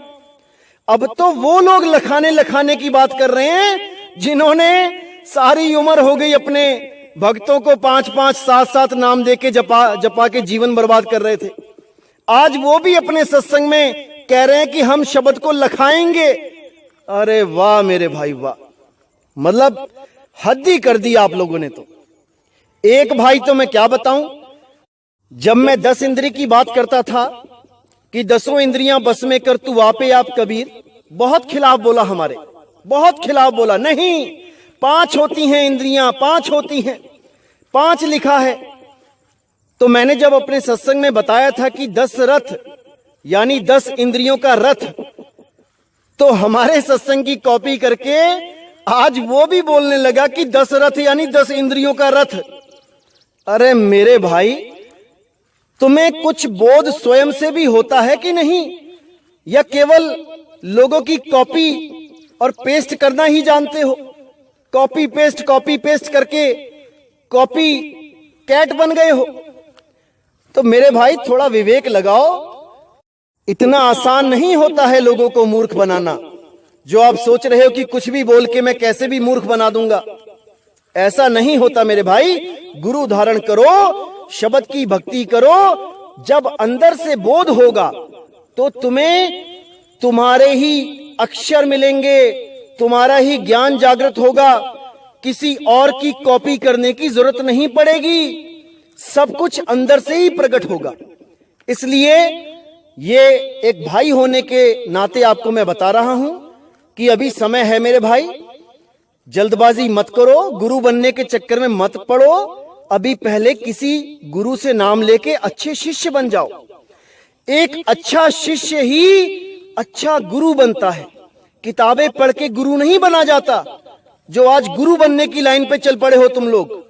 अब तो वो लोग लखाने की बात कर रहे हैं जिन्होंने सारी उम्र हो गई अपने भक्तों को 5-5, 7-7 नाम देके जपा के जीवन बर्बाद कर रहे थे। आज वो भी अपने सत्संग में कह रहे हैं कि हम शब्द को लखाएंगे। अरे वाह मेरे भाई वाह, मतलब हद ही कर दी आप लोगों ने। तो एक भाई तो मैं क्या बताऊं, जब मैं 10 इंद्रिय की बात करता था कि 10 इंद्रियां बस में कर तू आपे आप कबीर, बहुत खिलाफ बोला, हमारे बहुत खिलाफ बोला। नहीं, 5 होती हैं इंद्रियां, 5 होती हैं, 5 लिखा है। तो मैंने जब अपने सत्संग में बताया था कि 10 रथ यानी 10 इंद्रियों का रथ, तो हमारे सत्संग की कॉपी करके आज वो भी बोलने लगा कि 10 रथ यानी 10 इंद्रियों का रथ। अरे मेरे भाई, तुम्हें कुछ बोध स्वयं से भी होता है कि नहीं, या केवल लोगों की कॉपी और पेस्ट करना ही जानते हो? कॉपी पेस्ट करके कॉपी कैट बन गए हो। तो मेरे भाई थोड़ा विवेक लगाओ। इतना आसान नहीं होता है लोगों को मूर्ख बनाना। जो आप सोच रहे हो कि कुछ भी बोल के मैं कैसे भी मूर्ख बना दूंगा, ऐसा नहीं होता मेरे भाई। गुरु धारण करो, शब्द की भक्ति करो। जब अंदर से बोध होगा तो तुम्हें तुम्हारे ही अक्षर मिलेंगे, तुम्हारा ही ज्ञान जागृत होगा। किसी और की कॉपी करने की जरूरत नहीं पड़ेगी, सब कुछ अंदर से ही प्रकट होगा। इसलिए ये एक भाई होने के नाते आपको मैं बता रहा हूं कि अभी समय है मेरे भाई, जल्दबाजी मत करो, गुरु बनने के चक्कर में मत पड़ो। अभी पहले किसी गुरु से नाम लेके अच्छे शिष्य बन जाओ। एक अच्छा शिष्य ही अच्छा गुरु बनता है, किताबें पढ़ के गुरु नहीं बना जाता। जो आज गुरु बनने की लाइन पे चल पड़े हो तुम लोग।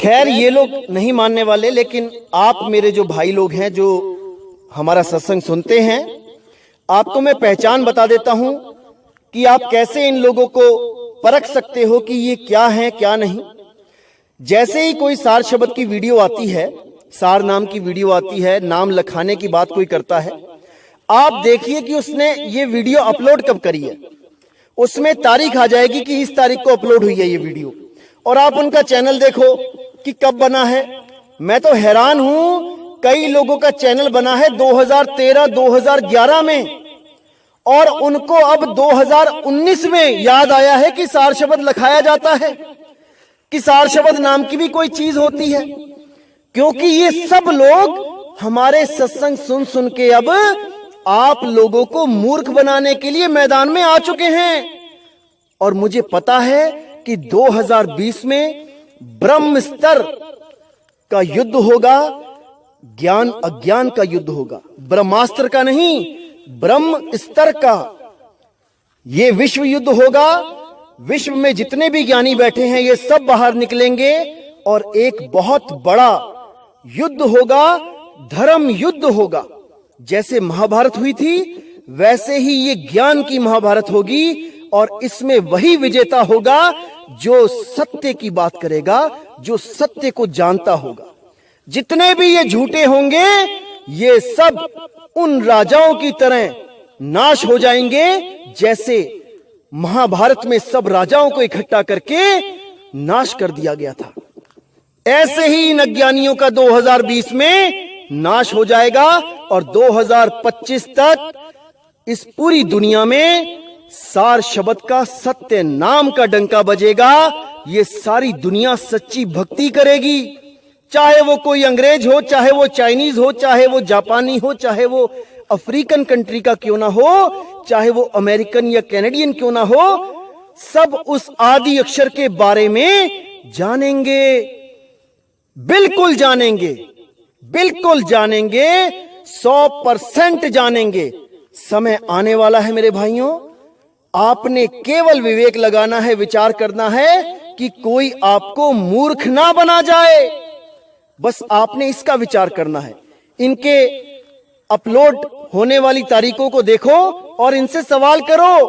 खैर ये लोग नहीं मानने वाले, लेकिन आप मेरे जो भाई लोग हैं जो हमारा सत्संग सुनते हैं, आपको मैं पहचान बता देता हूं कि आप कैसे इन लोगों को परख सकते हो कि ये क्या है क्या नहीं। जैसे ही कोई सार शब्द की वीडियो आती है, सार नाम की वीडियो आती है, नाम लखाने की बात कोई करता है, आप देखिए कि उसने ये वीडियो अपलोड कब करी है। उसमें तारीख आ जाएगी कि इस तारीख को अपलोड हुई है ये वीडियो, और आप उनका चैनल देखो कि कब बना है। मैं तो हैरान हूं, कई लोगों का चैनल बना है 2013, 2011 में, और उनको अब 2019 में याद आया है कि सार शब्द लखाया जाता है, कि सार शब्द नाम की भी कोई चीज होती है। क्योंकि ये सब लोग हमारे सत्संग सुन सुन के अब आप लोगों को मूर्ख बनाने के लिए मैदान में आ चुके हैं। और मुझे पता है कि 2020 में ब्रह्म स्तर का युद्ध होगा, ज्ञान अज्ञान का युद्ध होगा, ब्रह्मास्त्र का नहीं, ब्रह्म स्तर का। ये विश्व युद्ध होगा। विश्व में जितने भी ज्ञानी बैठे हैं ये सब बाहर निकलेंगे और एक बहुत बड़ा युद्ध होगा, धर्म युद्ध होगा। जैसे महाभारत हुई थी वैसे ही ये ज्ञान की महाभारत होगी और इसमें वही विजेता होगा जो सत्य की बात करेगा, जो सत्य को जानता होगा। जितने भी ये झूठे होंगे ये सब उन राजाओं की तरह नाश हो जाएंगे जैसे महाभारत में सब राजाओं को इकट्ठा करके नाश कर दिया गया था। ऐसे ही इन अज्ञानियों का 2020 में नाश हो जाएगा और 2025 तक इस पूरी दुनिया में सार शब्द का, सत्य नाम का डंका बजेगा। ये सारी दुनिया सच्ची भक्ति करेगी, चाहे वो कोई अंग्रेज हो, चाहे वो चाइनीज हो, चाहे वो जापानी हो, चाहे वो अफ्रीकन कंट्री का क्यों ना हो, चाहे वो अमेरिकन या कैनेडियन क्यों ना हो, सब उस आदि अक्षर के बारे में जानेंगे, बिल्कुल जानेंगे, बिल्कुल जानेंगे, 100% जानेंगे। समय आने वाला है मेरे भाइयों, आपने केवल विवेक लगाना है, विचार करना है कि कोई आपको मूर्ख ना बना जाए। बस आपने इसका विचार करना है। इनके अपलोड होने वाली तारीखों को देखो और इनसे सवाल करो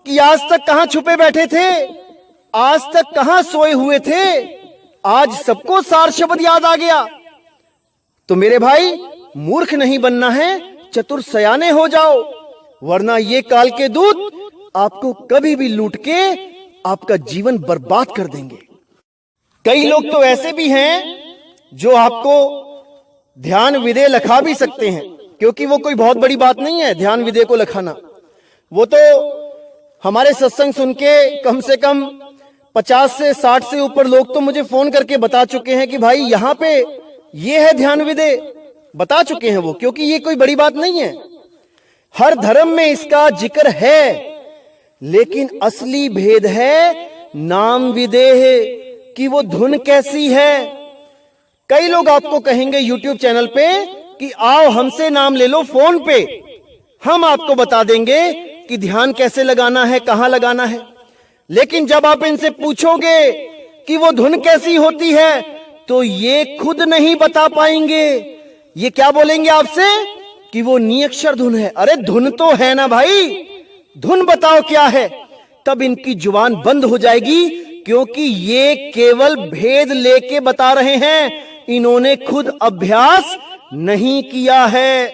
कि आज तक कहां छुपे बैठे थे, आज तक कहां सोए हुए थे, आज सबको सार शब्द याद आ गया। तो मेरे भाई मूर्ख नहीं बनना है, चतुर सयाने हो जाओ, वरना ये काल के दूत आपको कभी भी लूट के आपका जीवन बर्बाद कर देंगे। कई लोग तो ऐसे भी हैं जो आपको ध्यान विदे लिखा भी सकते हैं, क्योंकि वो कोई बहुत बड़ी बात नहीं है ध्यान विदे को लिखाना। वो तो हमारे सत्संग सुन के कम से कम 50 से 60 से ऊपर लोग तो मुझे फोन करके बता चुके हैं कि भाई यहाँ पे ये है ध्यान विदे, बता चुके हैं वो, क्योंकि ये कोई बड़ी बात नहीं है। हर धर्म में इसका जिक्र है, लेकिन असली भेद है नाम विदेह कि वो धुन कैसी है। कई लोग आपको कहेंगे YouTube चैनल पे कि आओ हमसे नाम ले लो फोन पे, हम आपको बता देंगे कि ध्यान कैसे लगाना है, कहां लगाना है। लेकिन जब आप इनसे पूछोगे कि वो धुन कैसी होती है तो ये खुद नहीं बता पाएंगे। ये क्या बोलेंगे आपसे कि वो नियक्षर धुन है। अरे धुन तो है ना भाई, धुन बताओ क्या है। तब इनकी जुबान बंद हो जाएगी, क्योंकि ये केवल भेद लेके बता रहे हैं, इन्होंने खुद अभ्यास नहीं किया है।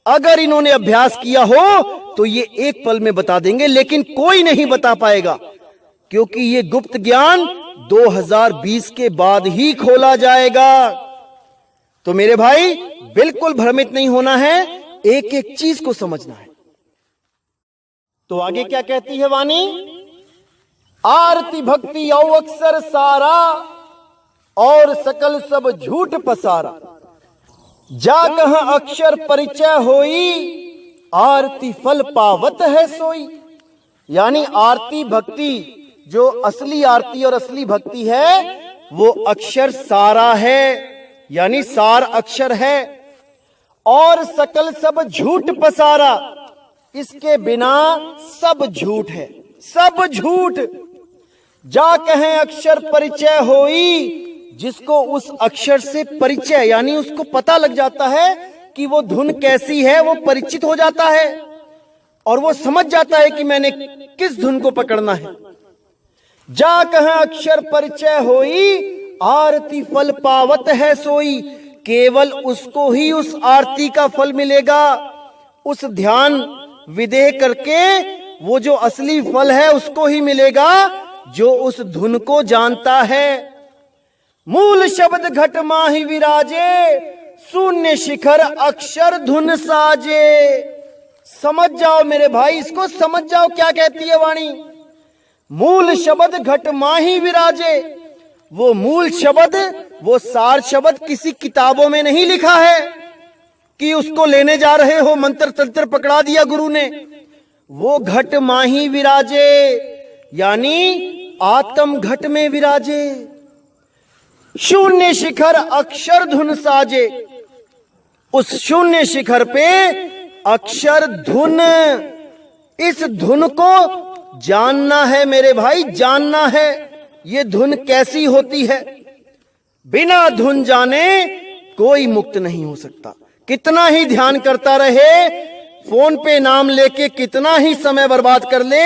अगर इन्होंने अभ्यास किया हो तो ये एक पल में बता देंगे, लेकिन कोई नहीं बता पाएगा, क्योंकि ये गुप्त ज्ञान 2020 के बाद ही खोला जाएगा। तो मेरे भाई बिल्कुल भ्रमित नहीं होना है, एक एक चीज को समझना है। तो आगे क्या कहती है वाणी? आरती भक्ति औ अक्षर सारा और सकल सब झूठ पसारा, जा कहां अक्षर परिचय होई, आरती फल पावत है सोई। यानी आरती भक्ति, जो असली आरती और असली भक्ति है वो अक्षर सारा है, यानी सार अक्षर है। और सकल सब झूठ पसारा, इसके बिना सब झूठ है, सब झूठ। जा कहें अक्षर परिचय होई, जिसको उस अक्षर से परिचय यानी उसको पता लग जाता है कि वो धुन कैसी है, वो परिचित हो जाता है और वो समझ जाता है कि मैंने किस धुन को पकड़ना है। जा कहें अक्षर परिचय होई, आरती फल पावत है सोई। केवल उसको ही उस आरती का फल मिलेगा, उस ध्यान विदेह करके वो जो असली फल है उसको ही मिलेगा जो उस धुन को जानता है। मूल शब्द घट माही विराजे, शून्य शिखर अक्षर धुन साजे। समझ जाओ मेरे भाई, इसको समझ जाओ क्या कहती है वाणी। मूल शब्द घट माही विराजे, वो मूल शब्द, वो सार शब्द किसी किताबों में नहीं लिखा है कि उसको लेने जा रहे हो, मंत्र तंत्र पकड़ा दिया गुरु ने। वो घट माही विराजे यानी आत्म घट में विराजे। शून्य शिखर अक्षर धुन साजे, उस शून्य शिखर पे अक्षर धुन। इस धुन को जानना है मेरे भाई, जानना है ये धुन कैसी होती है। बिना धुन जाने कोई मुक्त नहीं हो सकता। कितना ही ध्यान करता रहे, फोन पे नाम लेके कितना ही समय बर्बाद कर ले,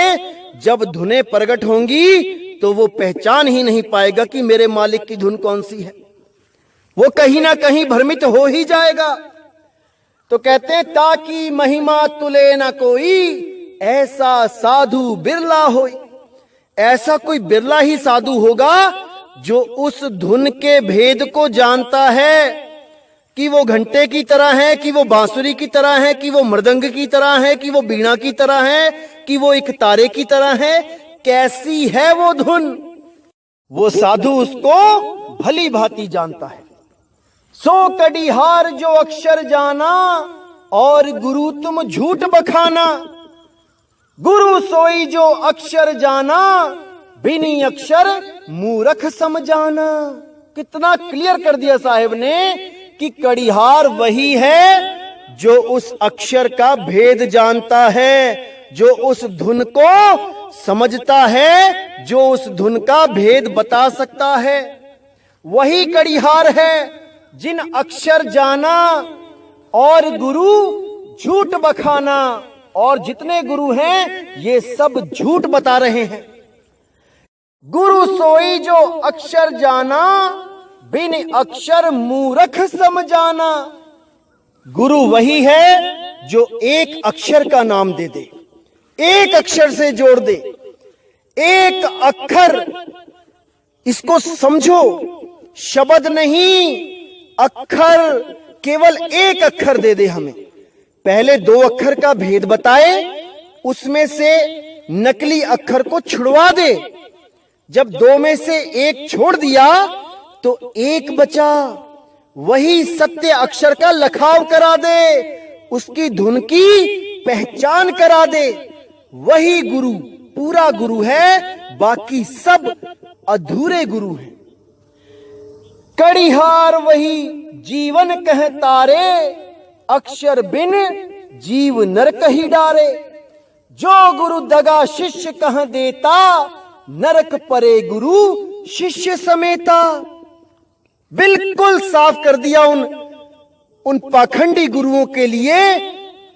जब धुनें प्रकट होंगी तो वो पहचान ही नहीं पाएगा कि मेरे मालिक की धुन कौन सी है। वो कहीं ना कहीं भ्रमित हो ही जाएगा। तो कहते हैं ताकि महिमा तुले ना कोई, ऐसा साधु बिरला होई। ऐसा कोई बिरला ही साधु होगा जो उस धुन के भेद को जानता है कि वो घंटे की तरह है, कि वो बांसुरी की तरह है, कि वो मृदंग की तरह है, कि वो बीणा की तरह है, कि वो एक तारे की तरह है। कैसी है वो धुन, वो साधु उसको भली भांति जानता है। सो कड़ीहार जो अक्षर जाना, और गुरु तुम झूठ बखाना। गुरु सोई जो अक्षर जाना, बिनी अक्षर मूर्ख समझाना। कितना क्लियर कर दिया साहेब ने कि कड़ीहार वही है जो उस अक्षर का भेद जानता है, जो उस धुन को समझता है, जो उस धुन का भेद बता सकता है। वही कड़ीहार है जिन अक्षर जाना, और गुरु झूठ बखाना। और जितने गुरु हैं ये सब झूठ बता रहे हैं। गुरु सोई जो अक्षर जाना, बिन अक्षर मूर्ख समझाना। गुरु वही है जो एक अक्षर का नाम दे दे, एक अक्षर से जोड़ दे, एक अक्षर। इसको समझो, शब्द नहीं, अक्षर। केवल एक अक्षर दे दे हमें। पहले 2 अक्षर का भेद बताए, उसमें से नकली अक्षर को छुड़वा दे। जब 2 में से एक छोड़ दिया तो एक बचा, वही सत्य अक्षर का लखाव करा दे, उसकी धुन की पहचान करा दे। वही गुरु पूरा गुरु है, बाकी सब अधूरे गुरु हैं। कड़ीहार वही जीवन कह तारे, अक्षर बिन जीव नरक ही डारे। जो गुरु दगा शिष्य कह देता, नरक परे गुरु शिष्य समेता। बिल्कुल साफ कर दिया उन पाखंडी गुरुओं के लिए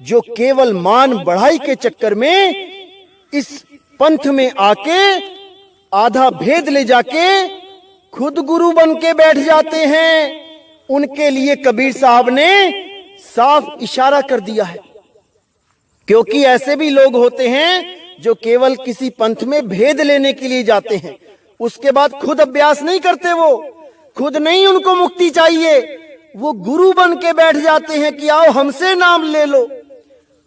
जो केवल मान बढ़ाई के चक्कर में इस पंथ में आके आधा भेद ले जाके खुद गुरु बन के बैठ जाते हैं। उनके लिए कबीर साहब ने साफ इशारा कर दिया है, क्योंकि ऐसे भी लोग होते हैं जो केवल किसी पंथ में भेद लेने के लिए जाते हैं, उसके बाद खुद अभ्यास नहीं करते। वो खुद नहीं, उनको मुक्ति चाहिए, वो गुरु बन के बैठ जाते हैं कि आओ हमसे नाम ले लो।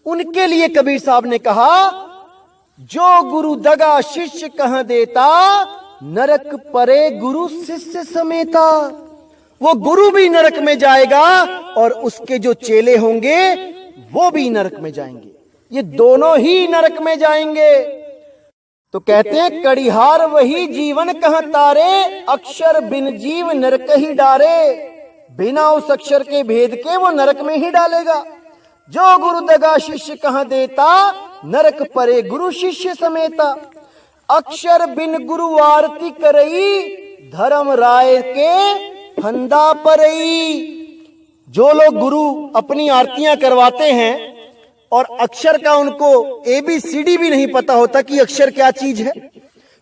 उनके लिए कबीर साहब ने कहा, जो गुरु दगा शिष्य कह देता, नरक परे गुरु शिष्य समेता। वो गुरु भी नरक में जाएगा और उसके जो चेले होंगे वो भी नरक में जाएंगे। ये दोनों ही नरक में जाएंगे। तो कहते हैं कड़ीहार वही जीवन कह तारे, अक्षर बिन जीव नरक ही डारे। बिना उस अक्षर के भेद के वो नरक में ही डालेगा। जो गुरु दगा शिष्य कह देता, नरक परे गुरु शिष्य समेता। अक्षर बिन गुरु आरती करई, धर्म राय के फंदा परई। जो लोग गुरु अपनी आरतियां करवाते हैं और अक्षर का उनको ABCD भी नहीं पता होता कि अक्षर क्या चीज है।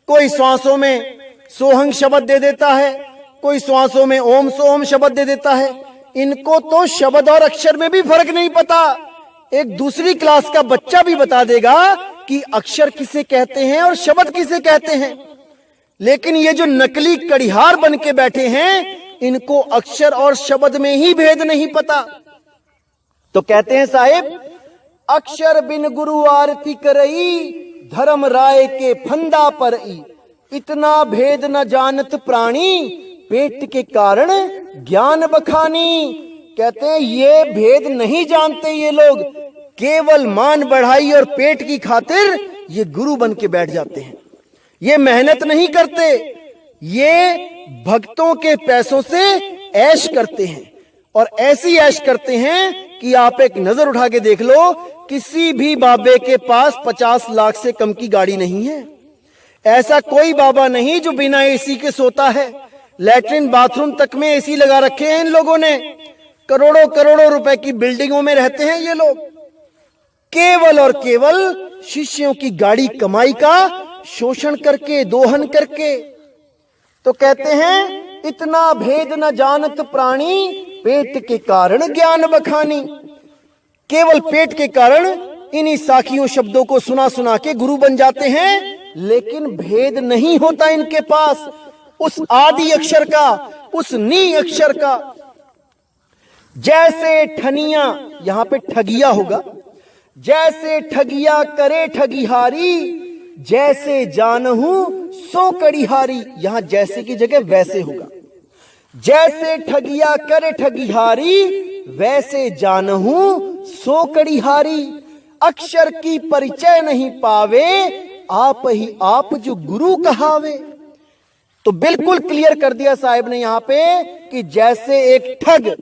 कोई श्वासों में सोहंग शब्द दे देता है, कोई श्वासों में ओम सोम शब्द दे देता है। इनको तो शब्द और अक्षर में भी फर्क नहीं पता। एक दूसरी क्लास का बच्चा भी बता देगा कि अक्षर किसे कहते हैं और शब्द किसे कहते हैं। लेकिन ये जो नकली कड़ीहार बन के बैठे हैं, इनको अक्षर और शब्द में ही भेद नहीं पता। तो कहते हैं साहिब, अक्षर बिन गुरु आरती करई, धर्म राय के फंदा परई। इतना भेद न जानत प्राणी, पेट के कारण ज्ञान बखानी। कहते हैं ये भेद नहीं जानते ये लोग, केवल मान बढ़ाई और पेट की खातिर ये गुरु बन के बैठ जाते हैं। ये मेहनत नहीं करते, ये भक्तों के पैसों से ऐश करते हैं और ऐसी ऐश करते हैं कि आप एक नजर उठा के देख लो, किसी भी बाबे के पास 50 लाख से कम की गाड़ी नहीं है। ऐसा कोई बाबा नहीं जो बिना एसी के सोता है। लैट्रिन बाथरूम तक में एसी लगा रखे हैं इन लोगों ने। करोड़ों करोड़ों रुपए की बिल्डिंगों में रहते हैं ये लोग, केवल और केवल शिष्यों की गाड़ी कमाई का शोषण करके, दोहन करके। तो कहते हैं इतना भेद न जानत प्राणी, पेट के कारण ज्ञान बखानी। केवल पेट के कारण इन्हीं साखियों शब्दों को सुना सुना के गुरु बन जाते हैं, लेकिन भेद नहीं होता इनके पास उस आदि अक्षर का, उस नी अक्षर का। जैसे ठनिया, यहां पे ठगिया होगा, जैसे ठगिया करे ठगिहारी, जैसे जानहू सो कड़िहारी। यहां जैसे की जगह वैसे होगा। जैसे ठगिया करे ठगिहारी, वैसे जानहू सो कड़िहारी। अक्षर की परिचय नहीं पावे, आप ही आप जो गुरु कहावे। तो बिल्कुल क्लियर कर दिया साहब ने यहां पे कि जैसे एक ठग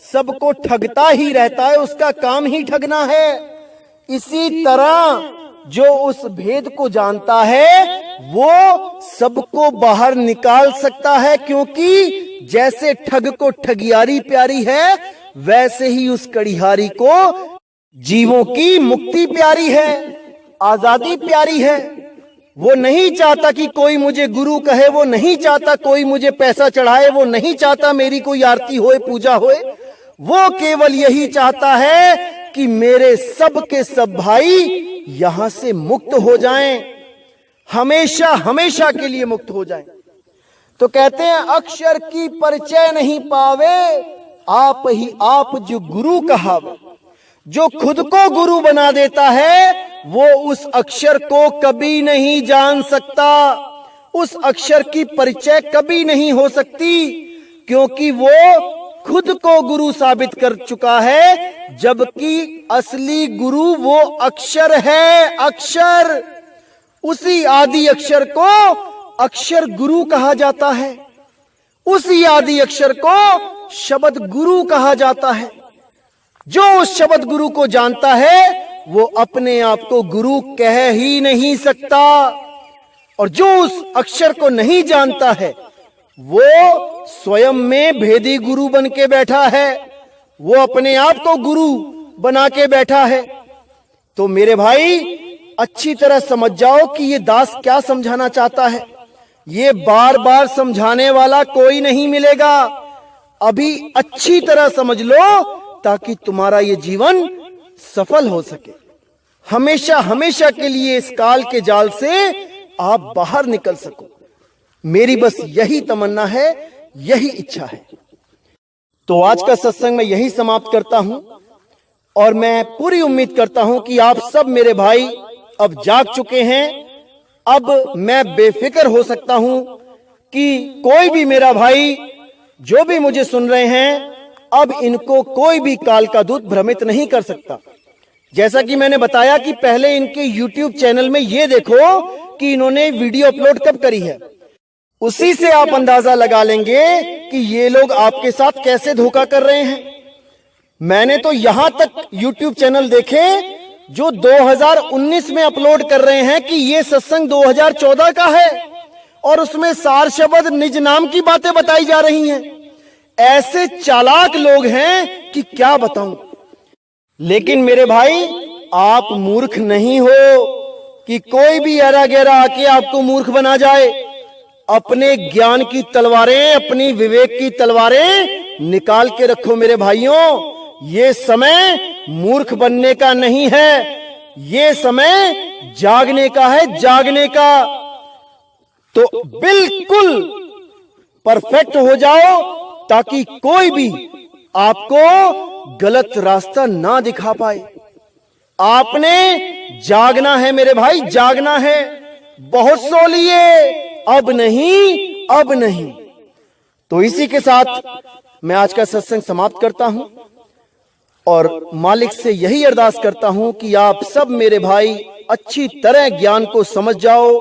सबको ठगता ही रहता है, उसका काम ही ठगना है, इसी तरह जो उस भेद को जानता है वो सबको बाहर निकाल सकता है। क्योंकि जैसे ठग को ठगियारी प्यारी है, वैसे ही उस कड़िहारी को जीवों की मुक्ति प्यारी है, आजादी प्यारी है। वो नहीं चाहता कि कोई मुझे गुरु कहे, वो नहीं चाहता कोई मुझे पैसा चढ़ाए, वो नहीं चाहता मेरी कोई आरती होए, पूजा होए। वो केवल यही चाहता है कि मेरे सब के सब भाई यहां से मुक्त हो जाएं, हमेशा हमेशा के लिए मुक्त हो जाएं। तो कहते हैं अक्षर की परिचय नहीं पावे, आप ही आप जो गुरु कहावे। जो खुद को गुरु बना देता है वो उस अक्षर को कभी नहीं जान सकता, उस अक्षर की परिचय कभी नहीं हो सकती, क्योंकि वो खुद को गुरु साबित कर चुका है। जबकि असली गुरु वो अक्षर है, अक्षर। उसी आदि अक्षर को अक्षर गुरु कहा जाता है, उसी आदि अक्षर को शब्द गुरु कहा जाता है। जो उस शब्द गुरु को जानता है वो अपने आप को गुरु कह ही नहीं सकता, और जो उस अक्षर को नहीं जानता है वो स्वयं में भेदी गुरु बन के बैठा है, वो अपने आप को गुरु बना के बैठा है। तो मेरे भाई अच्छी तरह समझ जाओ कि ये दास क्या समझाना चाहता है। ये बार बार समझाने वाला कोई नहीं मिलेगा, अभी अच्छी तरह समझ लो ताकि तुम्हारा ये जीवन सफल हो सके। हमेशा हमेशा के लिए इस काल के जाल से आप बाहर निकल सको। मेरी बस यही तमन्ना है, यही इच्छा है। तो आज का सत्संग मैं यही समाप्त करता हूं, और मैं पूरी उम्मीद करता हूं कि आप सब मेरे भाई अब जाग चुके हैं। अब मैं बेफिक्र हो सकता हूं कि कोई भी मेरा भाई जो भी मुझे सुन रहे हैं, अब इनको कोई भी काल का दूत भ्रमित नहीं कर सकता। जैसा कि मैंने बताया कि पहले इनके YouTube चैनल में ये देखो कि इन्होंने वीडियो अपलोड कब करी है, उसी से आप अंदाजा लगा लेंगे कि ये लोग आपके साथ कैसे धोखा कर रहे हैं। मैंने तो यहां तक YouTube चैनल देखे जो 2019 में अपलोड कर रहे हैं कि ये सत्संग 2014 का है, और उसमें सार शब्द निज नाम की बातें बताई जा रही हैं। ऐसे चालाक लोग हैं कि क्या बताऊं। लेकिन मेरे भाई आप मूर्ख नहीं हो कि कोई भी ऐरा गैरा आके आपको मूर्ख बना जाए। अपने ज्ञान की तलवारें, अपनी विवेक की तलवारें निकाल के रखो मेरे भाइयों। ये समय मूर्ख बनने का नहीं है, ये समय जागने का है, जागने का। तो बिल्कुल परफेक्ट हो जाओ ताकि कोई भी आपको गलत रास्ता ना दिखा पाए। आपने जागना है मेरे भाई, जागना है। बहुत सो लिए, अब नहीं, अब नहीं। तो इसी के साथ मैं आज का सत्संग समाप्त करता हूं, और मालिक से यही अरदास करता हूं कि आप सब मेरे भाई अच्छी तरह ज्ञान को समझ जाओ,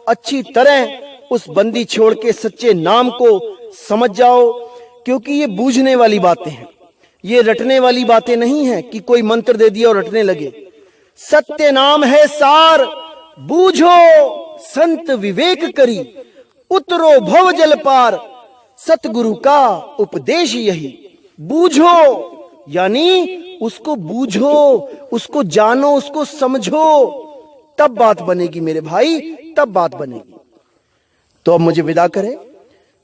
अच्छी तरह उस बंदी छोड़ के सच्चे नाम को समझ जाओ, क्योंकि ये बूझने वाली बातें हैं। ये रटने वाली बातें नहीं है कि कोई मंत्र दे दिया और रटने लगे। सत्य नाम है सार, बूझो संत विवेक करी, उतरो भव जल पार, सतगुरु का उपदेश यही। बूझो यानी उसको बूझो, उसको जानो, उसको समझो, तब बात बनेगी मेरे भाई, तब बात बनेगी। तो अब मुझे विदा करें।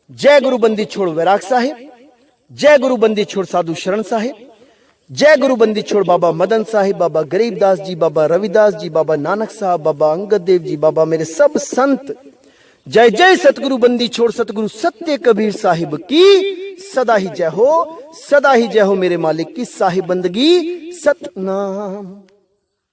जय गुरु बंदी छोड़ वैराग साहिब, जय गुरु बंदी छोड़ साधु शरण साहिब, जय गुरु बंदी छोड़ बाबा मदन साहिब, बाबा गरीबदास जी, बाबा रविदास जी, बाबा नानक साहब, बाबा अंगद देव जी, बाबा मेरे सब संत। जय जय सतगुरु बंदी छोड़ सतगुरु सत्य कबीर साहिब की सदा ही जय हो, सदा ही जय हो मेरे मालिक की साहिब बंदगी सतनाम।